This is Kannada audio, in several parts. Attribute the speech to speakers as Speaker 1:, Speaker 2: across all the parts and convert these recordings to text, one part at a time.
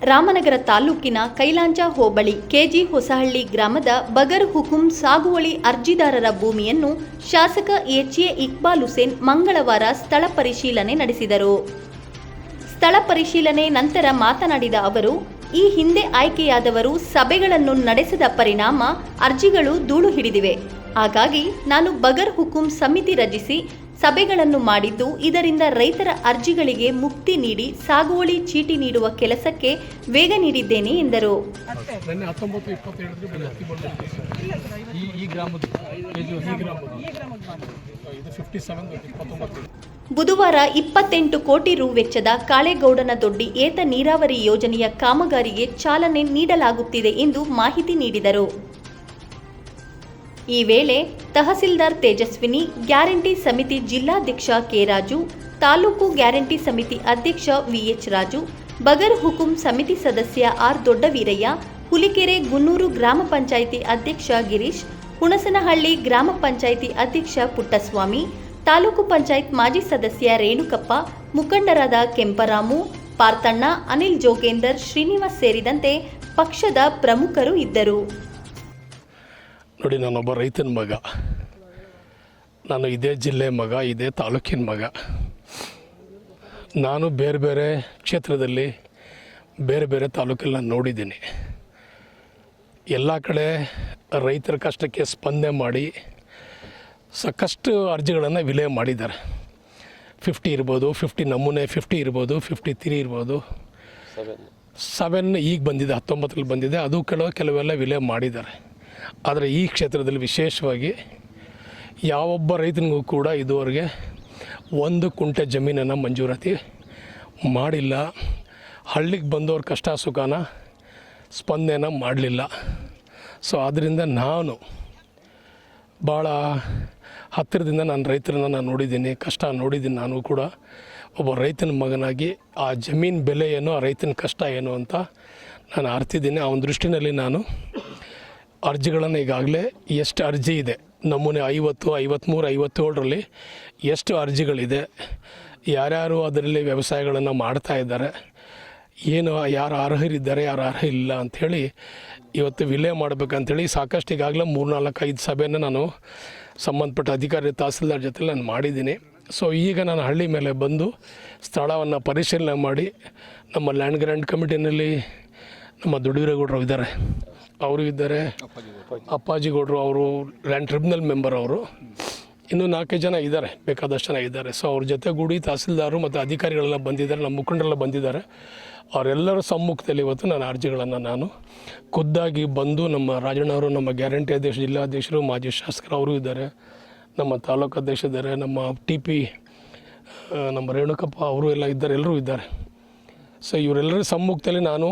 Speaker 1: ರಾಮನಗರ ತಾಲೂಕಿನ ಕೈಲಾಂಚ ಹೋಬಳಿ ಕೆಜಿ ಹೊಸಹಳ್ಳಿ ಗ್ರಾಮದ ಬಗರ್ ಹುಕುಂ ಸಾಗುವಳಿ ಅರ್ಜಿದಾರರ ಭೂಮಿಯನ್ನು ಶಾಸಕ ಎಚ್ಎ ಇಕ್ಬಾಲ್ ಹುಸೇನ್ ಮಂಗಳವಾರ ಸ್ಥಳ ಪರಿಶೀಲನೆ ನಡೆಸಿದರು. ಸ್ಥಳ ಪರಿಶೀಲನೆ ನಂತರ ಮಾತನಾಡಿದ ಅವರು, ಈ ಹಿಂದೆ ಆಯ್ಕೆಯಾದವರು ಸಭೆಗಳನ್ನು ನಡೆಸದ ಪರಿಣಾಮ ಅರ್ಜಿಗಳು ಧೂಳು ಹಿಡಿದಿವೆ. ಹಾಗಾಗಿ ನಾನು ಬಗರ್ ಹುಕುಂ ಸಮಿತಿ ರಚಿಸಿ ಸಭೆಗಳನ್ನು ಮಾಡಿದ್ದು, ಇದರಿಂದ ರೈತರ ಅರ್ಜಿಗಳಿಗೆ ಮುಕ್ತಿ ನೀಡಿ ಸಾಗುವಳಿ ಚೀಟಿ ನೀಡುವ ಕೆಲಸಕ್ಕೆ ವೇಗ ನೀಡಿದ್ದೇನೆ ಎಂದರು. ಬುಧವಾರ 28 ಕೋಟಿ ರು ವೆಚ್ಚದ ಕಾಳೇಗೌಡನ ದೊಡ್ಡಿ ಏತ ನೀರಾವರಿ ಯೋಜನೆಯ ಕಾಮಗಾರಿಗೆ ಚಾಲನೆ ನೀಡಲಾಗುತ್ತಿದೆ ಎಂದು ಮಾಹಿತಿ ನೀಡಿದರು. ಈ ವೇಳೆ ತಹಸೀಲ್ದಾರ್ ತೇಜಸ್ವಿನಿ, ಗ್ಯಾರಂಟಿ ಸಮಿತಿ ಜಿಲ್ಲಾಧ್ಯಕ್ಷ ಕೆ ರಾಜು, ತಾಲೂಕು ಗ್ಯಾರಂಟಿ ಸಮಿತಿ ಅಧ್ಯಕ್ಷ ವಿಎಚ್ ರಾಜು, ಬಗರ್ ಹುಕುಂ ಸಮಿತಿ ಸದಸ್ಯ ಆರ್ ದೊಡ್ಡವೀರಯ್ಯ, ಹುಲಿಕೆರೆ ಗುನ್ನೂರು ಗ್ರಾಮ ಪಂಚಾಯಿತಿ ಅಧ್ಯಕ್ಷ ಗಿರೀಶ್, ಹುಣಸನಹಳ್ಳಿ ಗ್ರಾಮ ಪಂಚಾಯಿತಿ ಅಧ್ಯಕ್ಷ ಪುಟ್ಟಸ್ವಾಮಿ, ತಾಲೂಕು ಪಂಚಾಯತ್ ಮಾಜಿ ಸದಸ್ಯ ರೇಣುಕಪ್ಪ, ಮುಖಂಡರಾದ ಕೆಂಪರಾಮು, ಪಾರ್ತಣ್ಣ, ಅನಿಲ್ ಜೋಗೇಂದರ್, ಶ್ರೀನಿವಾಸ್ ಸೇರಿದಂತೆ ಪಕ್ಷದ ಪ್ರಮುಖರು ಇದ್ದರು.
Speaker 2: ನೋಡಿ, ನಾನೊಬ್ಬ ರೈತನ ಮಗ. ನಾನು ಇದೇ ಜಿಲ್ಲೆ ಮಗ, ಇದೇ ತಾಲೂಕಿನ ಮಗ. ನಾನು ಬೇರೆ ಬೇರೆ ಕ್ಷೇತ್ರದಲ್ಲಿ ಬೇರೆ ಬೇರೆ ತಾಲೂಕಲ್ಲಿ ನಾನು ನೋಡಿದ್ದೀನಿ. ಎಲ್ಲ ಕಡೆ ರೈತರ ಕಷ್ಟಕ್ಕೆ ಸ್ಪಂದನೆ ಮಾಡಿ ಸಾಕಷ್ಟು ಅರ್ಜಿಗಳನ್ನು ವಿಲೇ ಮಾಡಿದ್ದಾರೆ. 50 ಇರ್ಬೋದು, 50 ನಮೂನೆ 50 ಇರ್ಬೋದು, 53 ಇರ್ಬೋದು, 7 ಈಗ ಬಂದಿದೆ, 19ರಲ್ಲಿ ಬಂದಿದೆ. ಅದು ಕೆಲವೆಲ್ಲ ವಿಲೇ ಮಾಡಿದ್ದಾರೆ. ಆದರೆ ಈ ಕ್ಷೇತ್ರದಲ್ಲಿ ವಿಶೇಷವಾಗಿ ಯಾವೊಬ್ಬ ರೈತನಿಗೂ ಕೂಡ ಇದುವರೆಗೆ 1 ಕುಂಟೆ ಜಮೀನನ್ನು ಮಂಜೂರಾತಿ ಮಾಡಿಲ್ಲ. ಹಳ್ಳಿಗೆ ಬಂದವ್ರ ಕಷ್ಟ ಸುಖನ ಸ್ಪಂದನೆ ಮಾಡಲಿಲ್ಲ. ಸೊ ಆದ್ದರಿಂದ ನಾನು ಭಾಳ ಹತ್ತಿರದಿಂದ ನಾನು ರೈತರನ್ನು ನಾನು ನೋಡಿದ್ದೀನಿ, ಕಷ್ಟ ನೋಡಿದ್ದೀನಿ. ನಾನು ಕೂಡ ಒಬ್ಬ ರೈತನ ಮಗನಾಗಿ ಆ ಜಮೀನು ಬೆಲೆ ಏನು, ಆ ರೈತನ ಕಷ್ಟ ಏನು ಅಂತ ನಾನು ಅರ್ತಿದ್ದೀನಿ. ಅವನ ದೃಷ್ಟಿನಲ್ಲಿ ನಾನು ಅರ್ಜಿಗಳನ್ನು ಈಗಾಗಲೇ ಎಷ್ಟು ಅರ್ಜಿ ಇದೆ, ನಮೂನೆ 50, 53, 57ರಲ್ಲಿ ಎಷ್ಟು ಅರ್ಜಿಗಳಿದೆ, ಯಾರ್ಯಾರು ಅದರಲ್ಲಿ ವ್ಯವಸಾಯಗಳನ್ನು ಮಾಡ್ತಾ ಇದ್ದಾರೆ, ಏನು ಯಾರು ಅರ್ಹರಿದ್ದಾರೆ, ಯಾರು ಅರ್ಹ ಇಲ್ಲ ಅಂಥೇಳಿ ಇವತ್ತು ವಿಲೇ ಮಾಡಬೇಕಂತೇಳಿ ಸಾಕಷ್ಟು ಈಗಾಗಲೇ 3-4-5 ಸಭೆಯನ್ನು ನಾನು ಸಂಬಂಧಪಟ್ಟ ಅಧಿಕಾರಿ ತಹಸೀಲ್ದಾರ್ ಜೊತೆ ನಾನು ಮಾಡಿದ್ದೀನಿ. ಸೊ ಈಗ ನಾನು ಹಳ್ಳಿ ಮೇಲೆ ಬಂದು ಸ್ಥಳವನ್ನು ಪರಿಶೀಲನೆ ಮಾಡಿ, ನಮ್ಮ ಲ್ಯಾಂಡ್ ಗ್ರ್ಯಾಂಟ್ ಕಮಿಟಿನಲ್ಲಿ ನಮ್ಮ ದೊಡ್ಡವೀರೇಗೌಡರು ಇದ್ದಾರೆ, ಅವರು ಇದ್ದಾರೆ, ಅಪ್ಪಾಜಿಗೌಡರು, ಅವರು ಲ್ಯಾಂಡ್ ಟ್ರಿಬ್ಯುನಲ್ ಮೆಂಬರ್, ಅವರು ಇನ್ನೂ 4 ಜನ ಇದ್ದಾರೆ, ಬೇಕಾದಷ್ಟು ಜನ ಇದ್ದಾರೆ. ಸೊ ಅವ್ರ ಜೊತೆಗೂಡಿ ತಹಸೀಲ್ದಾರು ಮತ್ತು ಅಧಿಕಾರಿಗಳೆಲ್ಲ ಬಂದಿದ್ದಾರೆ, ನಮ್ಮ ಮುಖಂಡರೆಲ್ಲ ಬಂದಿದ್ದಾರೆ. ಅವರೆಲ್ಲರ ಸಮ್ಮುಖದಲ್ಲಿ ಇವತ್ತು ನಾನು ಅರ್ಜಿಗಳನ್ನು ನಾನು ಖುದ್ದಾಗಿ ಬಂದು, ನಮ್ಮ ರಾಜಣ್ಣವರು, ನಮ್ಮ ಗ್ಯಾರಂಟಿ ಅಧ್ಯಕ್ಷ, ಜಿಲ್ಲಾಧ್ಯಕ್ಷರು, ಮಾಜಿ ಶಾಸಕರು ಅವರು ಇದ್ದಾರೆ, ನಮ್ಮ ತಾಲೂಕು ಅಧ್ಯಕ್ಷ ಇದ್ದಾರೆ, ನಮ್ಮ TP ನಮ್ಮ ರೇಣುಕಪ್ಪ ಅವರು ಎಲ್ಲ ಇದ್ದಾರೆ, ಎಲ್ಲರೂ ಇದ್ದಾರೆ. ಸೊ ಇವರೆಲ್ಲರ ಸಮ್ಮುಖದಲ್ಲಿ ನಾನು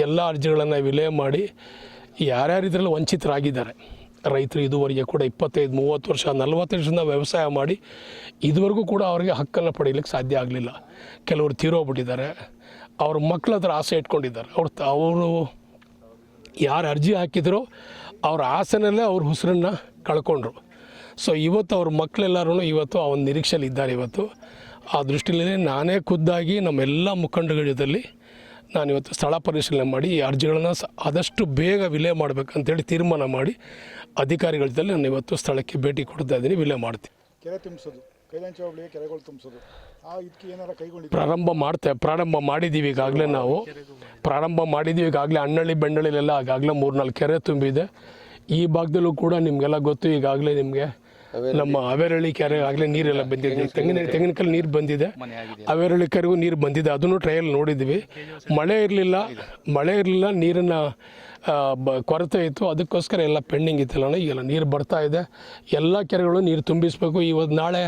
Speaker 2: ಎಲ್ಲ ಅರ್ಜಿಗಳನ್ನು ವಿಲೇ ಮಾಡಿ ಯಾರ್ಯಾರು ಇದರಲ್ಲಿ ವಂಚಿತರಾಗಿದ್ದಾರೆ, ರೈತರು ಇದುವರೆಗೆ ಕೂಡ 25-30 ವರ್ಷ 40 ವರ್ಷದಿಂದ ವ್ಯವಸಾಯ ಮಾಡಿ ಇದುವರೆಗೂ ಕೂಡ ಅವರಿಗೆ ಹಕ್ಕನ್ನು ಪಡೀಲಿಕ್ಕೆ ಸಾಧ್ಯ ಆಗಲಿಲ್ಲ. ಕೆಲವರು ತೀರೋಗ್ಬಿಟ್ಟಿದ್ದಾರೆ, ಅವ್ರ ಮಕ್ಕಳ ಹತ್ರ ಆಸೆ ಇಟ್ಕೊಂಡಿದ್ದಾರೆ. ಅವರು ಯಾರು ಅರ್ಜಿ ಹಾಕಿದ್ರೋ ಅವ್ರ ಆಸೆನಲ್ಲೇ ಅವ್ರ ಉಸಿರನ್ನು ಕಳ್ಕೊಂಡ್ರು. ಸೊ ಇವತ್ತು ಅವ್ರ ಮಕ್ಕಳೆಲ್ಲರೂ ಇವತ್ತು ಅವನ ನಿರೀಕ್ಷೆಯಲ್ಲಿ ಇದ್ದಾರೆ. ಇವತ್ತು ಆ ದೃಷ್ಟಿಯಲ್ಲಿ ನಾನೇ ಖುದ್ದಾಗಿ ನಮ್ಮೆಲ್ಲ ಮುಖಂಡಗಳ ಜೊತೆಯಲ್ಲಿ ನಾನು ಇವತ್ತು ಸ್ಥಳ ಪರಿಶೀಲನೆ ಮಾಡಿ ಈ ಅರ್ಜಿಗಳನ್ನು ಆದಷ್ಟು ಬೇಗ ವಿಲೇ ಮಾಡಬೇಕಂತೇಳಿ ತೀರ್ಮಾನ ಮಾಡಿ ಅಧಿಕಾರಿಗಳ ಜೊತೆ ನಾನು ಇವತ್ತು ಸ್ಥಳಕ್ಕೆ ಭೇಟಿ ಕೊಡ್ತಾ ಇದ್ದೀನಿ. ವಿಲೇ ಮಾಡ್ತೀನಿ.
Speaker 3: ಕೆರೆ ತುಂಬಿಸೋದು, ಕೈಲಾಂಚ ಹೋಬಳಿಗೆ ಕೆರೆಗಳು ತುಂಬಿಸೋದು, ಇದಕ್ಕೆ ಏನಾರ ಕೈಗೊಂಡು
Speaker 2: ಪ್ರಾರಂಭ ಮಾಡಿದ್ದೀವಿ. ಈಗಾಗಲೇ ನಾವು ಪ್ರಾರಂಭ ಮಾಡಿದ್ದೀವಿ. ಈಗಾಗಲೇ ಅಣ್ಣಳ್ಳಿ ಬೆಂಡಳ್ಳಿಲೆಲ್ಲ ಈಗಾಗಲೇ 3-4 ಕೆರೆ ತುಂಬಿದೆ. ಈ ಭಾಗದಲ್ಲೂ ಕೂಡ ನಿಮಗೆಲ್ಲ ಗೊತ್ತು, ಈಗಾಗಲೇ ನಿಮಗೆ ನಮ್ಮ ಅವೇರಳ್ಳಿ ಕೆರೆ ಆಗಲೇ ನೀರೆಲ್ಲ ಬಂದಿದೆ, ತೆಂಗಿನಕಾಯಿ ನೀರು ಬಂದಿದೆ, ಅವೇರಳ್ಳಿ ಕೆರೆಗೂ ನೀರು ಬಂದಿದೆ, ಅದನ್ನು ಟ್ರಯಲ್ ನೋಡಿದ್ವಿ. ಮಳೆ ಇರಲಿಲ್ಲ, ನೀರನ್ನು ಕೊರತೆ ಇತ್ತು, ಅದಕ್ಕೋಸ್ಕರ ಎಲ್ಲ ಪೆಂಡಿಂಗ್ ಇತ್ತಲ್ಲ. ಈಗೆಲ್ಲ ನೀರು ಬರ್ತಾ ಇದೆ, ಎಲ್ಲ ಕೆರೆಗಳು ನೀರು ತುಂಬಿಸಬೇಕು. ಇವತ್ತು ನಾಳೆ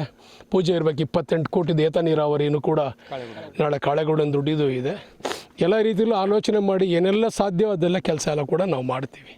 Speaker 2: ಪೂಜೆ ಇರಬೇಕು, 28 ಕೋಟಿದು ಏತ ನೀರಾವರಿನೂ ಕೂಡ ನಾಳೆ ಕಾಳೇಗೌಡನ ದುಡ್ಡಿದು ಇದೆ. ಎಲ್ಲ ರೀತಿಯಲ್ಲೂ ಆಲೋಚನೆ ಮಾಡಿ ಏನೆಲ್ಲ ಸಾಧ್ಯವೋ ಅದೆಲ್ಲ ಕೆಲಸ ಎಲ್ಲ ಕೂಡ ನಾವು ಮಾಡ್ತೀವಿ.